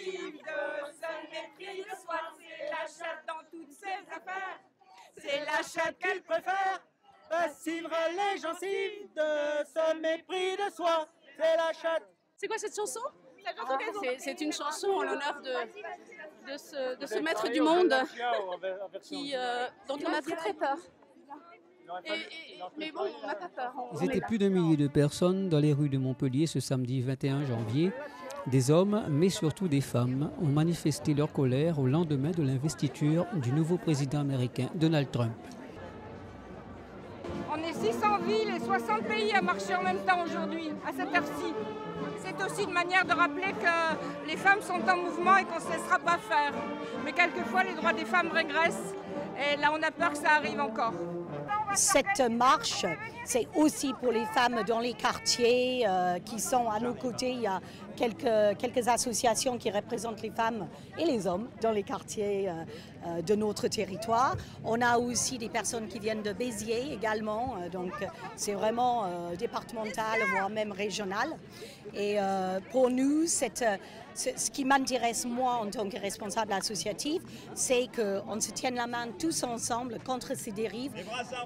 gencives de ce mépris de soi. C'est la chatte dans toutes ses affaires. C'est la chatte qu'elle préfère. Civre les gencives de ce mépris de soi. C'est la chatte. C'est quoi cette chanson? C'est une chanson en l'honneur de ce maître du monde dont on a très très peur. Mais bon, on n'a pas peur. Ils étaient plus d'un millier de personnes dans les rues de Montpellier ce samedi 21 janvier. Des hommes, mais surtout des femmes, ont manifesté leur colère au lendemain de l'investiture du nouveau président américain Donald Trump. On est 600 villes et 60 pays à marcher en même temps aujourd'hui, à cette heure-ci. C'est aussi une manière de rappeler que les femmes sont en mouvement et qu'on ne se laissera pas faire. Mais quelquefois, les droits des femmes régressent et là, on a peur que ça arrive encore. Cette marche, c'est aussi pour les femmes dans les quartiers qui sont à nos côtés. Il y a quelques associations qui représentent les femmes et les hommes dans les quartiers de notre territoire. On a aussi des personnes qui viennent de Béziers également, donc c'est vraiment départemental, voire même régional. Et pour nous, ce qui m'intéresse moi en tant que responsable associatif, c'est qu'on se tienne la main tous ensemble contre ces dérives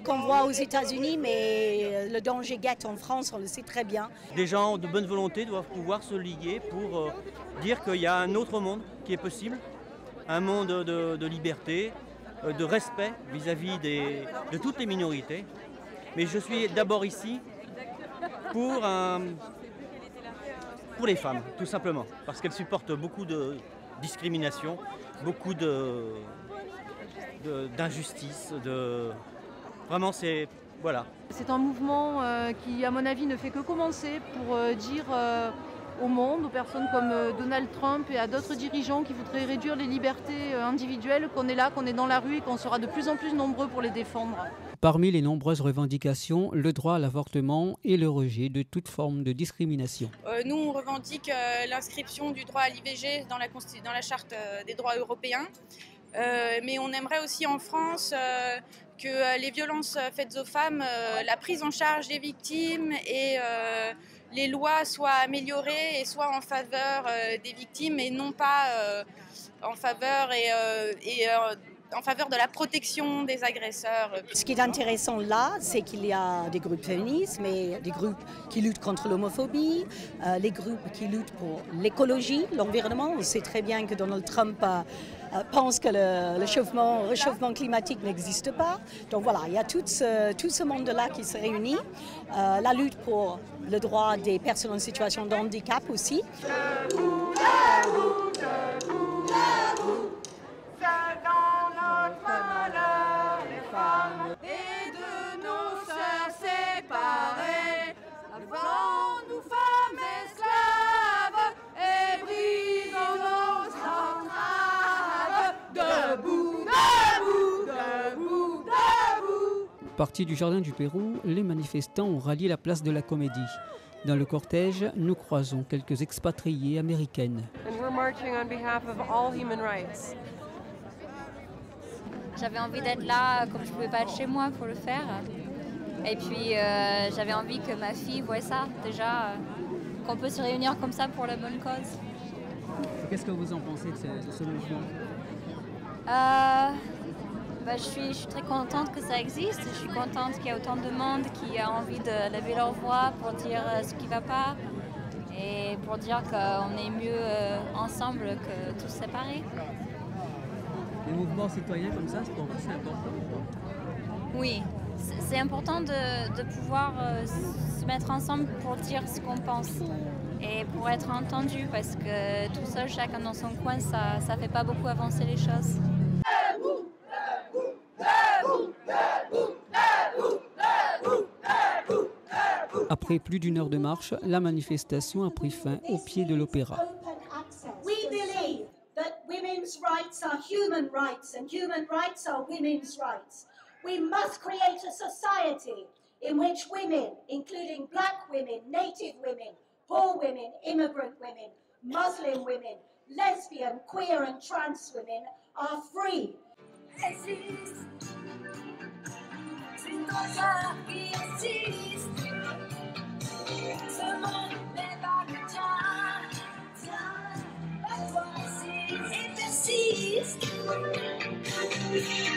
qu'on voit aux États-Unis, mais le danger guette en France, on le sait très bien. Des gens de bonne volonté doivent pouvoir se lier pour dire qu'il y a un autre monde qui est possible, un monde de liberté, de respect vis-à-vis de toutes les minorités. Mais je suis d'abord ici pour les femmes, tout simplement, parce qu'elles supportent beaucoup de discrimination, beaucoup d'injustice, Vraiment, c'est... Voilà. C'est un mouvement qui, à mon avis, ne fait que commencer pour dire au monde, aux personnes comme Donald Trump et à d'autres dirigeants qui voudraient réduire les libertés individuelles, qu'on est là, qu'on est dans la rue et qu'on sera de plus en plus nombreux pour les défendre. Parmi les nombreuses revendications, le droit à l'avortement et le rejet de toute forme de discrimination. Nous, on revendique l'inscription du droit à l'IVG dans la Charte des droits européens. Mais on aimerait aussi en France que les violences faites aux femmes, la prise en charge des victimes et les lois soient améliorées et soient en faveur des victimes et non pas en faveur en faveur de la protection des agresseurs. Ce qui est intéressant là, c'est qu'il y a des groupes féministes, mais des groupes qui luttent contre l'homophobie, les groupes qui luttent pour l'écologie, l'environnement. On sait très bien que Donald Trump pense que le réchauffement climatique n'existe pas. Donc voilà, il y a tout ce monde-là qui se réunit. La lutte pour le droit des personnes en situation de handicap aussi. Debout, debout, debout, debout. C'est dans notre malheur, les femmes, et de nos sœurs séparées. Levons-nous, femmes esclaves, et brisons nos entraves. Debout, debout, debout, debout. Partis du Jardin du Pérou, les manifestants ont rallié la place de la Comédie. Dans le cortège, nous croisons quelques expatriées américaines. J'avais envie d'être là, comme je ne pouvais pas être chez moi pour le faire. Et puis j'avais envie que ma fille voie ça, déjà, qu'on peut se réunir comme ça pour la bonne cause. Qu'est-ce que vous en pensez de ce mouvement? Je suis très contente que ça existe. Je suis contente qu'il y ait autant de monde qui a envie de lever leur voix pour dire ce qui ne va pas et pour dire qu'on est mieux ensemble que tous séparés. Les mouvements citoyens comme ça, pour vous, c'est important? Oui, c'est important de pouvoir se mettre ensemble pour dire ce qu'on pense et pour être entendu parce que tout seul, chacun dans son coin, ça ne fait pas beaucoup avancer les choses. Après plus d'une heure de marche, la manifestation a pris fin au pied de l'Opéra. We believe that women's rights are human rights and human rights are women's rights. We must create a society in which women, including black women, native women, poor women, immigrant women, Muslim women, lesbian, queer and trans women are free. Ce monde n'est pas que tiens, tiens, Thank you.